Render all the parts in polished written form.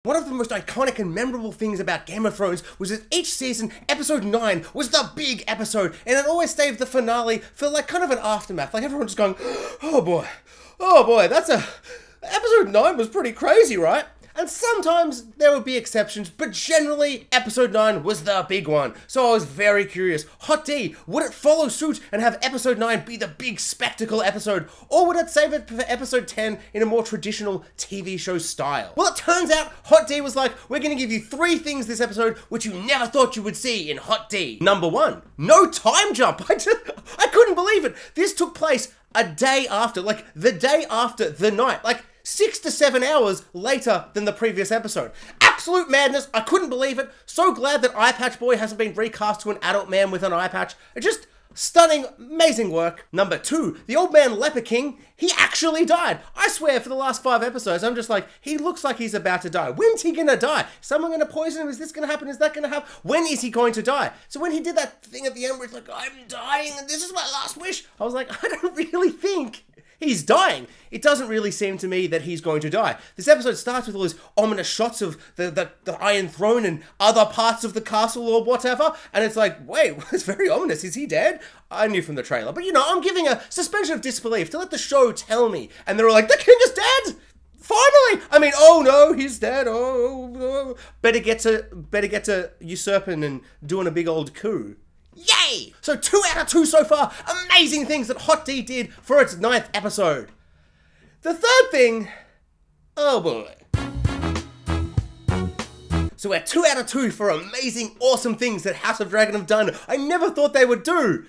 One of the most iconic and memorable things about Game of Thrones was that each season, episode 9 was the big episode, and it always saved the finale for like kind of an aftermath, like everyone just going, oh boy, episode 9 was pretty crazy, right? And sometimes there would be exceptions, but generally, episode 9 was the big one. So I was very curious. Hot D, would it follow suit and have episode 9 be the big spectacle episode? Or would it save it for episode 10 in a more traditional TV show style? Well, it turns out Hot D was like, we're gonna give you 3 things this episode which you never thought you would see in Hot D. Number 1, no time jump. I couldn't believe it. This took place a day after, like the day after the night. Like, 6 to 7 hours later than the previous episode. Absolute madness. I couldn't believe it. So glad that Eye Patch Boy hasn't been recast to an adult man with an eye patch. Just stunning, amazing work. Number 2, the old man Leper King, he actually died. I swear for the last 5 episodes, I'm just like, he looks like he's about to die. When's he gonna die? Is someone gonna poison him? Is this gonna happen? Is that gonna happen? When is he going to die? So when he did that thing at the end where it's like, I'm dying and this is my last wish, I was like, I don't really think he's dying. It doesn't really seem to me that he's going to die. This episode starts with all these ominous shots of the Iron Throne and other parts of the castle or whatever, and it's like, wait, it's very ominous. Is he dead? I knew from the trailer, but you know, I'm giving a suspension of disbelief to let the show tell me, and they're all like, the king is dead! Finally! I mean, oh no, he's dead. Oh. Better get to usurping and doing a big old coup. Yay! So 2 out of 2 so far. Amazing things that Hot D did for its 9th episode. The third thing, oh boy. So we're 2 out of 2 for amazing, awesome things that House of Dragon have done. I never thought they would do.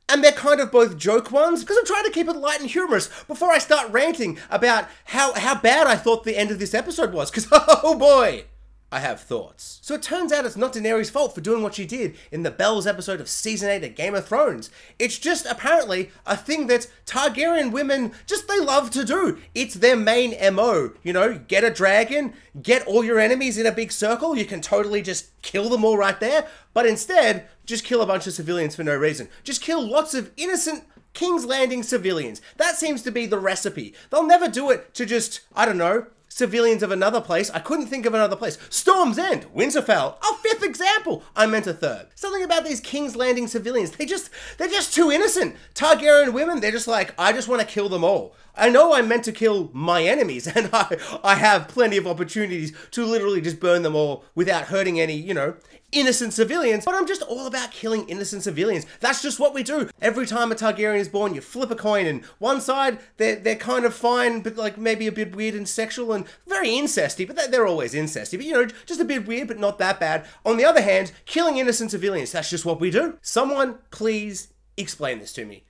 And they're kind of both joke ones, because I'm trying to keep it light and humorous before I start ranting about how bad I thought the end of this episode was, because oh boy, I have thoughts. So it turns out it's not Daenerys' fault for doing what she did in the Bells episode of Season 8 of Game of Thrones. It's just apparently a thing that Targaryen women they love to do. It's their main MO. You know, get a dragon, get all your enemies in a big circle, you can totally just kill them all right there, but instead, just kill a bunch of civilians for no reason. Just kill lots of innocent King's Landing civilians. That seems to be the recipe. They'll never do it to just, I don't know, civilians of another place. I couldn't think of another place. Storm's End, Winterfell, a 5th example. I meant a 3rd. Something about these King's Landing civilians. They're just too innocent. Targaryen women, they're just like, I just want to kill them all. I know I'm meant to kill my enemies, and I have plenty of opportunities to literally just burn them all without hurting any, you know, innocent civilians, but I'm just all about killing innocent civilians. That's just what we do. Every time a Targaryen is born, you flip a coin, and one side, they're kind of fine, but like maybe a bit weird and sexual and very incesty, but they're always incesty, but you know, just a bit weird, but not that bad. On the other hand, killing innocent civilians, that's just what we do. Someone please explain this to me.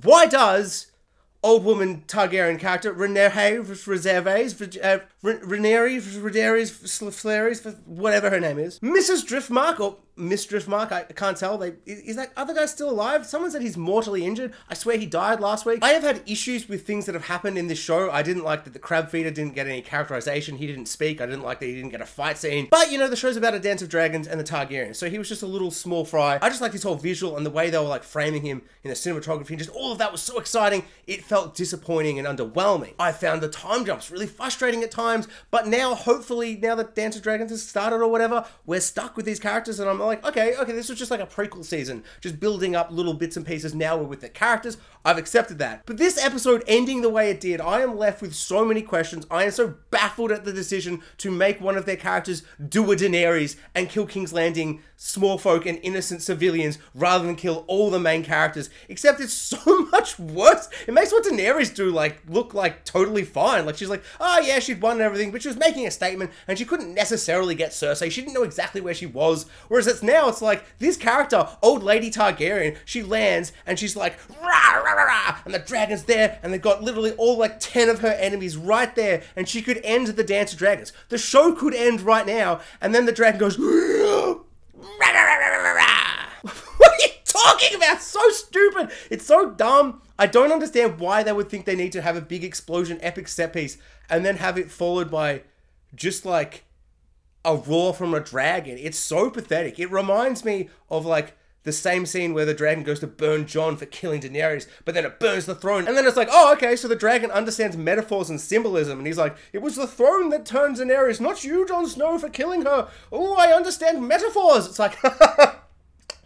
Why does old woman Targaryen character, Rhaenyra, whatever her name is, Mrs. Driftmark, or Miss Driftmark, I can't tell. Is that other guy still alive? Someone said he's mortally injured. I swear he died last week. I have had issues with things that have happened in this show. I didn't like that the crab feeder didn't get any characterization. He didn't speak. I didn't like that he didn't get a fight scene. But, you know, the show's about a dance of dragons and the Targaryens, so he was just a little small fry. I just like his whole visual and the way they were, like, framing him in the cinematography, and just all of that was so exciting. It felt disappointing and underwhelming. I found the time jumps really frustrating at times, but now, hopefully, now that Dance of Dragons has started or whatever, we're stuck with these characters, and I'm like, okay, this was just like a prequel season, just building up little bits and pieces. Now we're with the characters. I've accepted that. But this episode ending the way it did, I am left with so many questions. I am so baffled at the decision to make one of their characters do a Daenerys and kill King's Landing small folk and innocent civilians rather than kill all the main characters. Except it's so much worse. It makes what Daenerys do look like totally fine. Like, she's like, oh yeah, she'd won and everything, but she was making a statement and she couldn't necessarily get Cersei. She didn't know exactly where she was. Whereas it's like this character, old lady Targaryen, she lands and she's like, rah, rah, rah, rah, and the dragon's there, and they've got literally all like 10 of her enemies right there, and she could end the Dance of Dragons. The show could end right now, and then the dragon goes, rah, rah, rah, rah, rah. What are you talking about? So stupid. It's so dumb. I don't understand why they would think they need to have a big explosion, epic set piece, and then have it followed by just like a roar from a dragon. It's so pathetic. It reminds me of like the same scene where the dragon goes to burn Jon for killing Daenerys, but then it burns the throne. And then it's like, oh, okay, so the dragon understands metaphors and symbolism. And he's like, it was the throne that turned Daenerys, not you, Jon Snow, for killing her. Oh, I understand metaphors. It's like,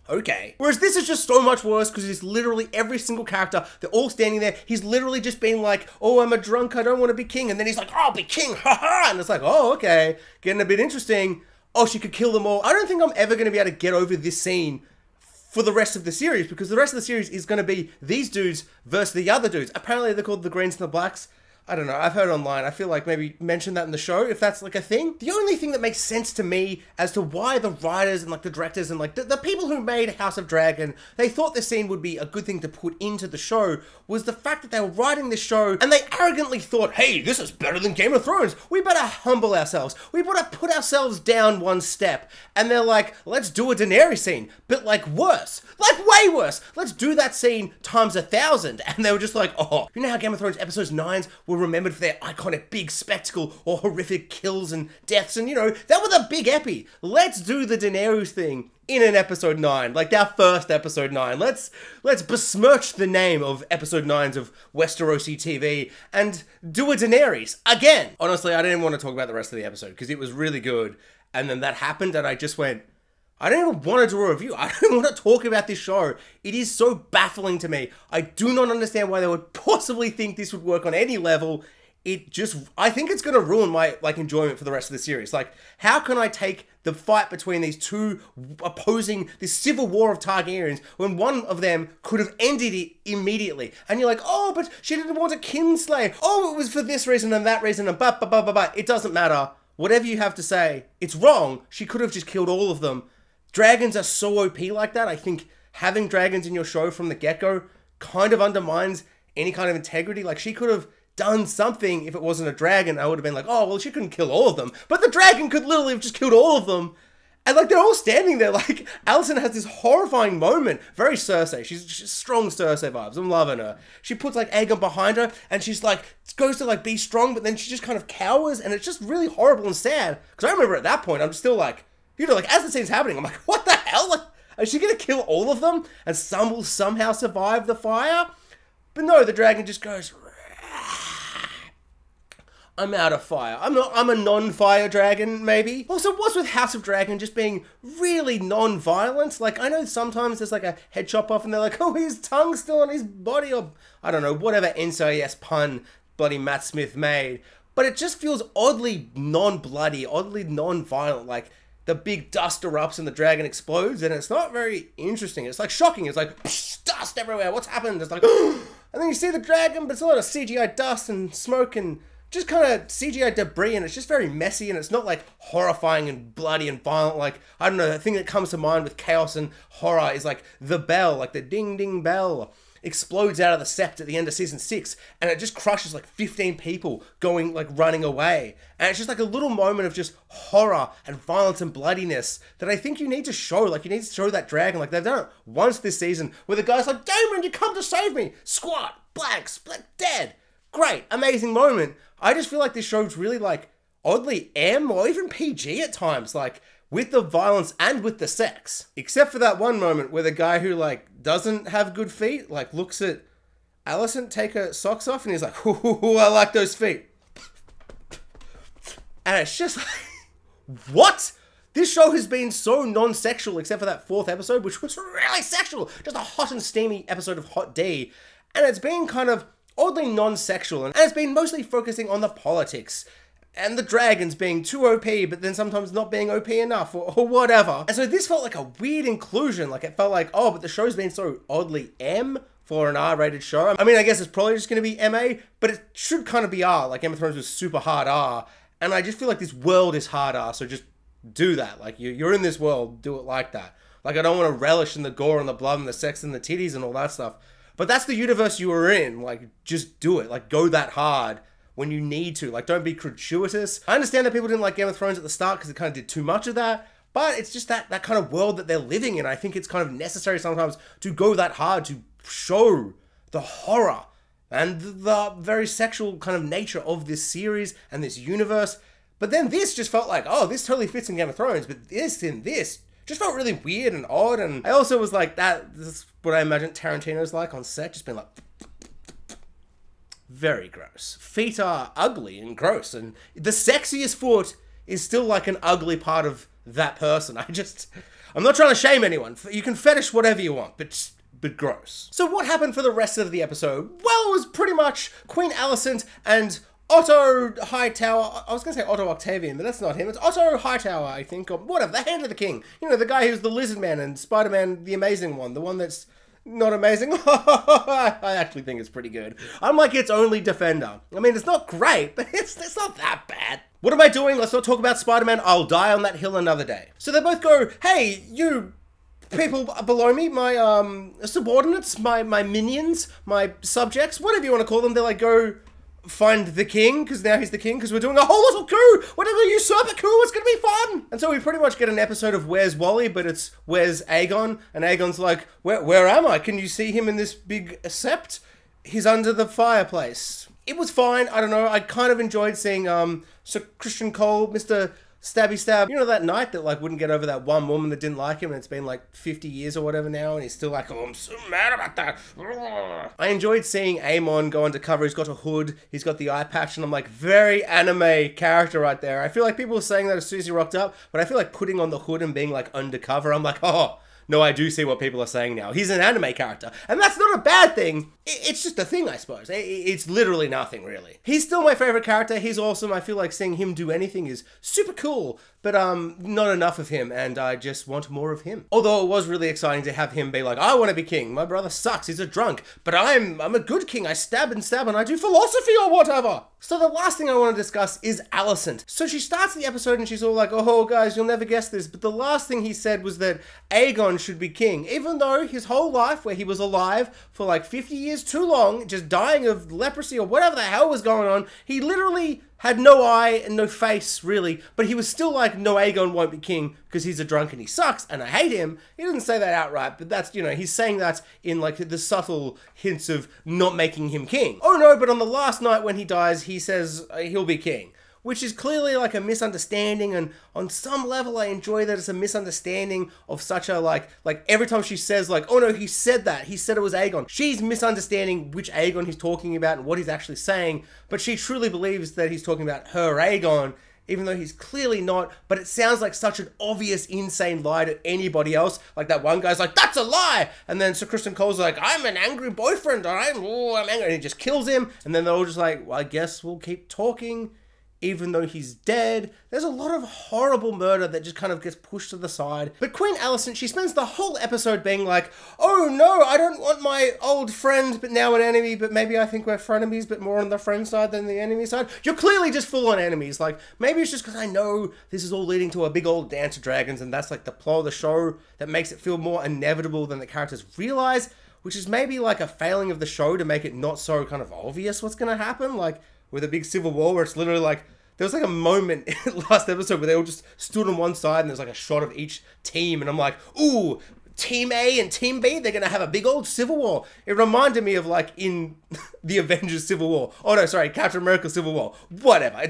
okay. Whereas this is just so much worse because it's literally every single character, they're all standing there. He's literally just being like, oh, I'm a drunk, I don't want to be king. And then he's like, I'll be king, haha. And it's like, oh, okay, getting a bit interesting. Oh, she could kill them all. I don't think I'm ever going to be able to get over this scene for the rest of the series, because the rest of the series is going to be these dudes versus the other dudes. Apparently they're called the Greens and the Blacks. I don't know, I've heard online. I feel like maybe mention that in the show, if that's like a thing. The only thing that makes sense to me as to why the writers and like the directors and like the people who made House of Dragon, they thought this scene would be a good thing to put into the show, was the fact that they were writing this show and they arrogantly thought, hey, this is better than Game of Thrones. We better humble ourselves. We better put ourselves down one step. And they're like, let's do a Daenerys scene, but like worse, like way worse. Let's do that scene times 1,000. And they were just like, oh, you know how Game of Thrones episodes 9s were remembered for their iconic big spectacle or horrific kills and deaths, and you know, that was a big epi. Let's do the Daenerys thing in an episode 9, like our first episode 9. Let's besmirch the name of episode 9s of Westerosi TV and do a Daenerys again. Honestly, I didn't even want to talk about the rest of the episode because it was really good, and then that happened and I just went, I don't even want to do a review. I don't want to talk about this show. It is so baffling to me. I do not understand why they would possibly think this would work on any level. I think it's going to ruin my like enjoyment for the rest of the series. Like, how can I take the fight between these two opposing, this civil war of Targaryens, when one of them could have ended it immediately? And you're like, oh, but she didn't want a kinslay. Oh, it was for this reason and that reason and but. It doesn't matter. Whatever you have to say, it's wrong. She could have just killed all of them. Dragons are so OP like that. I think having dragons in your show from the get-go kind of undermines any kind of integrity. Like, she could have done something if it wasn't a dragon. I would have been like, oh, well, she couldn't kill all of them. But the dragon could literally have just killed all of them. And, like, they're all standing there. Like, Alicent has this horrifying moment. Very Cersei. She's strong Cersei vibes. I'm loving her. She puts, like, Aegon behind her, and she's, like, goes to, like, be strong, but then she just kind of cowers, and it's just really horrible and sad. Because I remember at that point, I'm still, like, you know, like, as the scene's happening, I'm like, what the hell? Like, is she gonna kill all of them? And some will somehow survive the fire? But no, the dragon just goes, I'm out of fire. I'm a non-fire dragon, maybe. Also, what's with House of Dragon just being really non-violent? Like, I know sometimes there's like a head chop off and they're like, oh, his tongue's still on his body, or I don't know, whatever NCIS pun bloody Matt Smith made. But it just feels oddly non-bloody, oddly non-violent. Like, the big dust erupts and the dragon explodes, and it's not very interesting. It's like shocking. It's like, psh, dust everywhere. What's happened? It's like, and then you see the dragon, but it's a lot of CGI dust and smoke and just kind of CGI debris, and it's just very messy, and it's not like horrifying and bloody and violent. Like, I don't know, the thing that comes to mind with chaos and horror is like the bell, like the ding ding bell explodes out of the sept at the end of season 6, and it just crushes like 15 people going like running away, and it's just like a little moment of just horror and violence and bloodiness that I think you need to show. Like, you need to show that dragon. Like, they've done it once this season where the guy's like, Daemon, you come to save me, squat, black, split, dead. Great, amazing moment. I just feel like this show's really like oddly M or even PG at times, like with the violence and with the sex. Except for that one moment where the guy who like doesn't have good feet, like looks at Alicent take her socks off and he's like, ooh, I like those feet. And it's just like, what? This show has been so non-sexual except for that 4th episode, which was really sexual. Just a hot and steamy episode of Hot D. And it's been kind of oddly non-sexual, and it's been mostly focusing on the politics and the dragons being too OP, but then sometimes not being OP enough, or whatever. And so this felt like a weird inclusion. Like, it felt like, oh, but the show's been so oddly M for an R-rated show. I mean, I guess it's probably just going to be MA, but it should kind of be R. Like, Game of Thrones was super hard R, and I just feel like this world is hard R, so just do that. Like, you're in this world, do it like that. Like, I don't want to relish in the gore and the blood and the sex and the titties and all that stuff. But that's the universe you were in. Like, just do it. Like, go that hard when you need to. Like, don't be gratuitous. I understand that people didn't like Game of Thrones at the start because it kind of did too much of that. But it's just that kind of world that they're living in. I think it's kind of necessary sometimes to go that hard to show the horror and the very sexual kind of nature of this series and this universe. But then this just felt like, oh, this totally fits in Game of Thrones. But this just felt really weird and odd. And I also was like, this is what I imagine Tarantino's like on set, just being like, very gross. Feet are ugly and gross, and the sexiest foot is still like an ugly part of that person. I'm not trying to shame anyone. You can fetish whatever you want, but gross. So what happened for the rest of the episode? Well, it was pretty much Queen Alicent and Otto Hightower. I was going to say Otto Octavian, but that's not him. It's Otto Hightower, I think, or whatever, the Hand of the King. You know, the guy who's the Lizard Man and Spider-Man, the Amazing One, the one that's not amazing. I actually think it's pretty good. I'm like its only defender. I mean, it's not great, but it's not that bad. What am I doing? Let's not talk about Spider-Man. I'll die on that hill another day. So they both go, hey, you people below me, my subordinates, my minions, my subjects, whatever you want to call them. They're like, go find the king, because now he's the king, because we're doing a whole little coup. Whatever, usurper coup, it's going to be fun. And so we pretty much get an episode of Where's Wally, but it's Where's Aegon? And Aegon's like, where am I? Can you see him in this big sept? He's under the fireplace. It was fine. I don't know. I kind of enjoyed seeing Sir Christian Cole, Mr. Stabby Stab. You know that knight that like wouldn't get over that one woman that didn't like him, and it's been like 50 years or whatever now, and he's still like, oh, I'm so mad about that. I enjoyed seeing Aemon go undercover. He's got a hood, he's got the eye patch, and I'm like, very anime character right there. I feel like people were saying that as soon as he rocked up, but I feel like putting on the hood and being like undercover, I'm like, oh, no, I do see what people are saying now. He's an anime character. And that's not a bad thing. It's just a thing, I suppose. It's literally nothing, really. He's still my favorite character. He's awesome. I feel like seeing him do anything is super cool. But not enough of him, and I just want more of him. Although it was really exciting to have him be like, I want to be king. My brother sucks. He's a drunk. But I'm a good king. I stab and stab and I do philosophy or whatever. So the last thing I want to discuss is Alicent. So she starts the episode and she's all like, oh guys, you'll never guess this. But the last thing he said was that Aegon should be king. Even though his whole life, where he was alive for like 50 years too long, just dying of leprosy or whatever the hell was going on, he literally had no eye and no face, really, but he was still like, no, Aegon won't be king because he's a drunk and he sucks and I hate him. He didn't say that outright, but that's, you know, he's saying that in like the subtle hints of not making him king. Oh no, but on the last night when he dies, he says he'll be king, which is clearly like a misunderstanding, and on some level I enjoy that it's a misunderstanding of such a like every time she says like, oh no, he said it was Aegon. She's misunderstanding which Aegon he's talking about and what he's actually saying, but she truly believes that he's talking about her Aegon, even though he's clearly not. But it sounds like such an obvious, insane lie to anybody else. Like that one guy's like, that's a lie! And then Sir Kristen Cole's like, I'm an angry boyfriend, I'm angry, and he just kills him, and then they're all just like, well, I guess we'll keep talking even though he's dead. There's a lot of horrible murder that just kind of gets pushed to the side. But Queen Alicent, she spends the whole episode being like, oh no, I don't want my old friend, but now an enemy, but maybe I think we're frenemies, but more on the friend side than the enemy side. You're clearly just full on enemies. Like, maybe it's just because I know this is all leading to a big old dance of dragons, and that's like the plot of the show that makes it feel more inevitable than the characters realize, which is maybe like a failing of the show to make it not so kind of obvious what's going to happen. Like, with a big civil war where it's literally like, there was like a moment in last episode where they all just stood on one side and there's like a shot of each team, and I'm like, ooh, Team A and Team B, they're going to have a big old civil war. It reminded me of like in the Avengers Civil War. Oh no, sorry, Captain America Civil War. Whatever.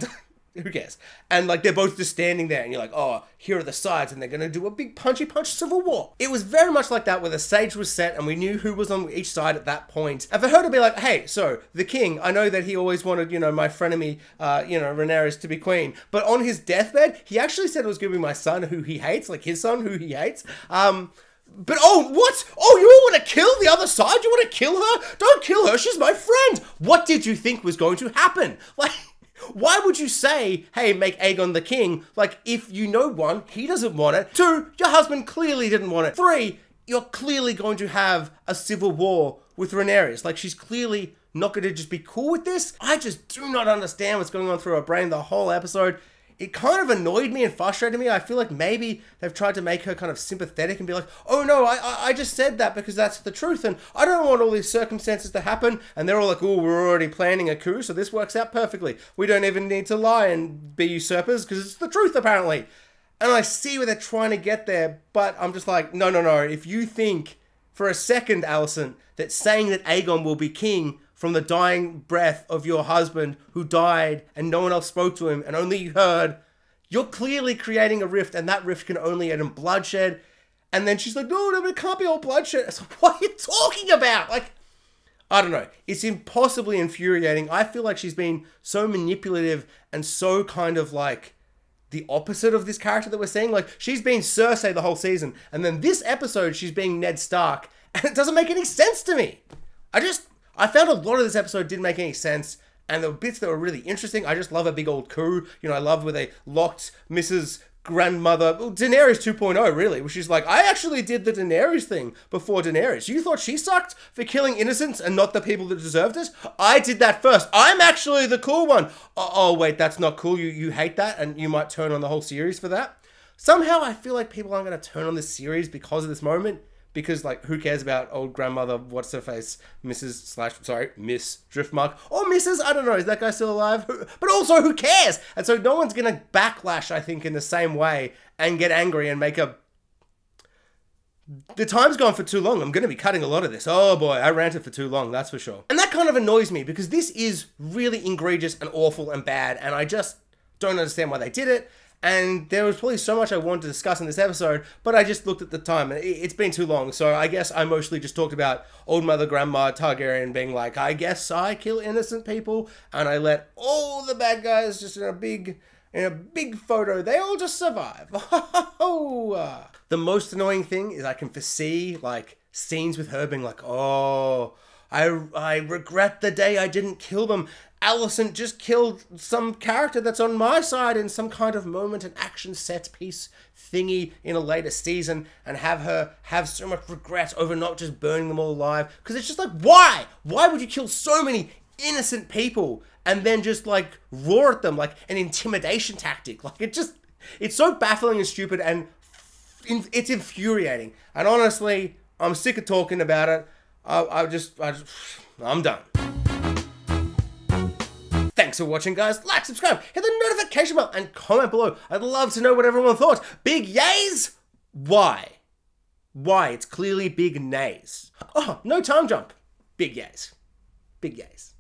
Who cares? And like they're both just standing there and you're like, oh, here are the sides, and they're going to do a big punchy punch civil war. It was very much like that, where the stage was set and we knew who was on each side at that point. And for her to be like, hey, so the king, I know that he always wanted, you know, my frenemy, Rhaenyra to be queen, but on his deathbed, he actually said it was going to be my son who he hates, like his son who he hates. But oh, what? Oh, you all want to kill the other side? You want to kill her? Don't kill her, she's my friend. What did you think was going to happen? Like, why would you say, hey, make Aegon the king? Like, if you know, one, he doesn't want it. Two, your husband clearly didn't want it. Three, you're clearly going to have a civil war with Rhaenyra. Like, she's clearly not going to just be cool with this. I just do not understand what's going on through her brain the whole episode. It kind of annoyed me and frustrated me. I feel like maybe they've tried to make her kind of sympathetic and be like, oh no, I just said that because that's the truth, and I don't want all these circumstances to happen. And they're all like, oh, we're already planning a coup, so this works out perfectly. We don't even need to lie and be usurpers because it's the truth, apparently. And I see where they're trying to get there, but I'm just like, no. If you think for a second, Alicent, that saying that Aegon will be king from the dying breath of your husband who died and no one else spoke to him and only you heard, You're clearly creating a rift, and that rift can only end in bloodshed. And then she's like, no, but it can't be all bloodshed. It's like, what are you talking about? Like, I don't know. It's impossibly infuriating. I feel like she's been so manipulative and so kind of like the opposite of this character that we're seeing. Like, she's been Cersei the whole season, and then this episode she's being Ned Stark, and it doesn't make any sense to me. I found a lot of this episode didn't make any sense, and there were bits that were really interesting. I just love a big old coup. You know, I love where they locked Mrs. Grandmother, well, Daenerys 2.0, really, which is like, I actually did the Daenerys thing before Daenerys. You thought she sucked for killing innocents and not the people that deserved it? I did that first. I'm actually the cool one. Oh wait, that's not cool. You hate that, and you might turn on the whole series for that. Somehow I feel like people aren't going to turn on this series because of this moment. Because, like, who cares about old grandmother, what's her face, Miss Driftmark, or Mrs., I don't know, is that guy still alive? But also, who cares? And so no one's going to backlash, I think, in the same way and get angry and make a... The time's gone for too long. I'm going to be cutting a lot of this. Oh boy, I ranted for too long, that's for sure. And that kind of annoys me because this is really egregious and awful and bad, and I just don't understand why they did it. And there was probably so much I wanted to discuss in this episode, but I just looked at the time, and it's been too long, so I guess I mostly just talked about Old Mother Grandma Targaryen being like, I guess I kill innocent people, and I let all the bad guys just in a big photo, they all just survive. The most annoying thing is I can foresee, like, scenes with her being like, oh, I regret the day I didn't kill them. Alicent just killed some character that's on my side in some kind of moment and action set piece thingy in a later season, and have her have so much regret over not just burning them all alive. Because it's just like, why? Why would you kill so many innocent people and then just like roar at them like an intimidation tactic? Like, it's so baffling and stupid, and it's infuriating. And honestly, I'm sick of talking about it. I'm done. Thanks for watching, guys. Like, subscribe, hit the notification bell, and comment below. I'd love to know what everyone thought. Big yays? Why? Why? It's clearly big nays. Oh, no time jump. Big yays. Big yays.